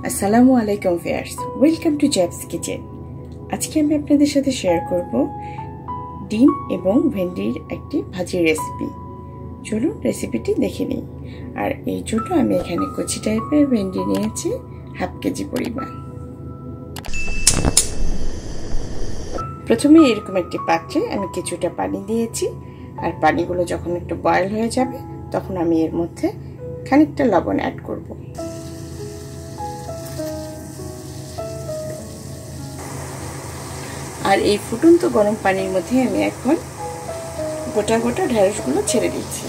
আসসালামু আলাইকুম viewers, welcome to জ্যাবস kitchen. আজকে আমি আপনাদের সাথে শেয়ার করব ডিম এবং ভেন্ডির একটি ভাজির রেসিপি। চলুন রেসিপিটি দেখে নিই। আর এই জন্য আমি এখানে কচি টাইপের ভেন্ডি নিয়েছি হাফ কেজি পরিমাণ। প্রথমে এরকম একটি পাত্রে আমি কিছুটা পানি দিয়েছি, আর পানিগুলো যখন একটু বয়েল হয়ে যাবে তখন আমি এর মধ্যে খানিকটা লবণ অ্যাড করব। আর এই ফুটন্ত গরম পানির মধ্যে আমি এখন গোটা গোটা ঢেঁড়সগুলো ছেড়ে দিচ্ছি।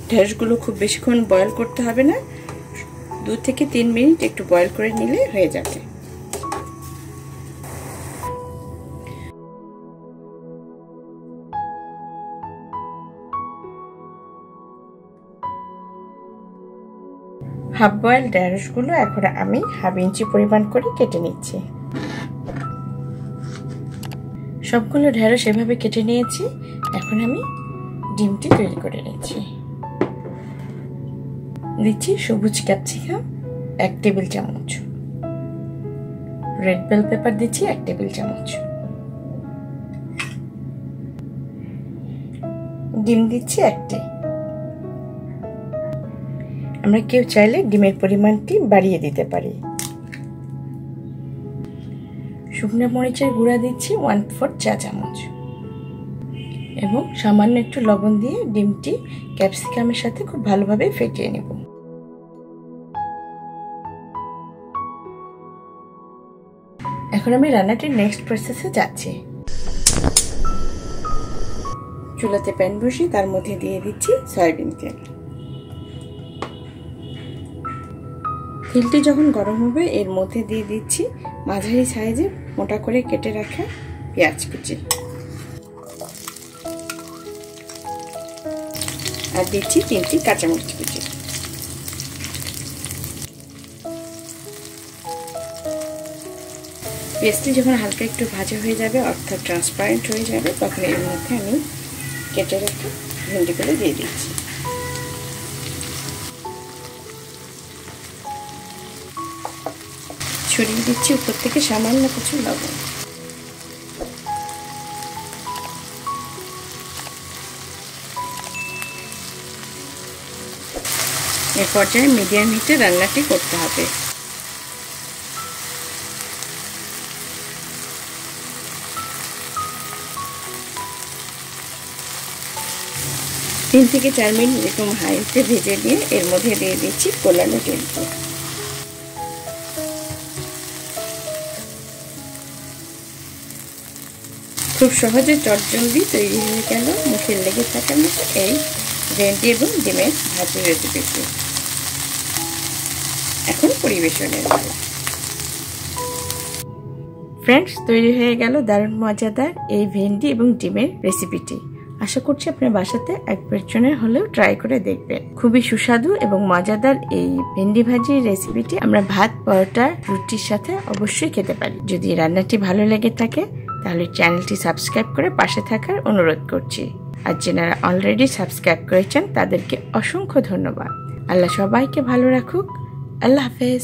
ঢেঁড়সগুলো খুব বেশিক্ষণ বয়েল করতে হবে না, 2 থেকে 3 মিনিট একটু বয়েল করে নিলে হয়ে যাবে। হাফ বয়েল ঢেঁড়সগুলো এখন আমি হাফ ইঞ্চি পরিমাণ করে কেটে নিচ্ছি। সবগুলো ঢেঁড়স এভাবে কেটে নিয়েছি। এখন আমি ডিমটি তৈরি করে নিচ্ছি। দিচ্ছি সবুজ ক্যাপসিকাম 1 টেবিল চামচ, রেড বেল পেপার দিচ্ছি 1 টেবিল চামচ, ডিম দিচ্ছি 1টি। আমরা কেউ চাইলে ডিমের পরিমাণটি বাড়িয়ে দিতে পারি। শুকনো মরিচের গুঁড়া দিচ্ছি 1/4 চা চামচ এবং সামান্য একটু লবণ দিয়ে ডিমটি ক্যাপসিকামের সাথে খুব ভালোভাবে ফেটিয়ে নেব। এখন আমি রান্নাটির নেক্সট প্রসেসে যাচ্ছি। চুলাতে প্যান বসিয়ে তার মধ্যে দিয়ে দিচ্ছি সয়াবিন তেল। তেলটি যখন গরম হবে এর মধ্যে দিয়ে দিচ্ছি মাঝারি সাইজে মোটা করে কেটে রাখা পেঁয়াজ কুচি, আর দিচ্ছি 3টি কাঁচামরিচ কুচি। পেঁয়াজটি যখন হালকা একটু ভাজা হয়ে যাবে, অর্থাৎ ট্রান্সপারেন্ট হয়ে যাবে, তখন এর মধ্যে আমি কেটে রাখা ভেন্ডিগুলো দিয়ে দিচ্ছি। ছড়িয়ে দিচ্ছি উপর থেকে সামান্য কিছু লবণ। এই পর্যায়ে মিডিয়াম হিটে রান্নাটি করতে হবে। 3 থেকে 4 মিনিট এরকম হাই হিটে ভেজে নিয়ে এর মধ্যে দিয়ে দিচ্ছি কোলানো ডিমটি। খুব সহজে চটজলদি তৈরি হয়ে গেল মুখে লেগে থাকার মতো এই ভেন্ডি এবং ডিমের ভাজি রেসিপিটি। এখন পরিবেশনের পালা। ফ্রেন্ডস, তৈরি হয়ে গেল দারুণ মজাদার এই ভেন্ডি এবং ডিমের রেসিপিটি। আশা করছি আপনার বাসাতে একবার জনের হলেও ট্রাই করে দেখবেন। খুবই সুস্বাদু এবং মজাদার এই ভেন্ডি ভাজির রেসিপিটি আমরা ভাত, পরোটা, রুটির সাথে অবশ্যই খেতে পারি। যদি রান্নাটি ভালো লেগে থাকে তাহলে চ্যানেলটি সাবস্ক্রাইব করে পাশে থাকার অনুরোধ করছি। আর যারা অলরেডি সাবস্ক্রাইব করেছেন তাদেরকে অসংখ্য ধন্যবাদ। আল্লাহ সবাইকে ভালো রাখুক। আল্লাহ হাফেজ।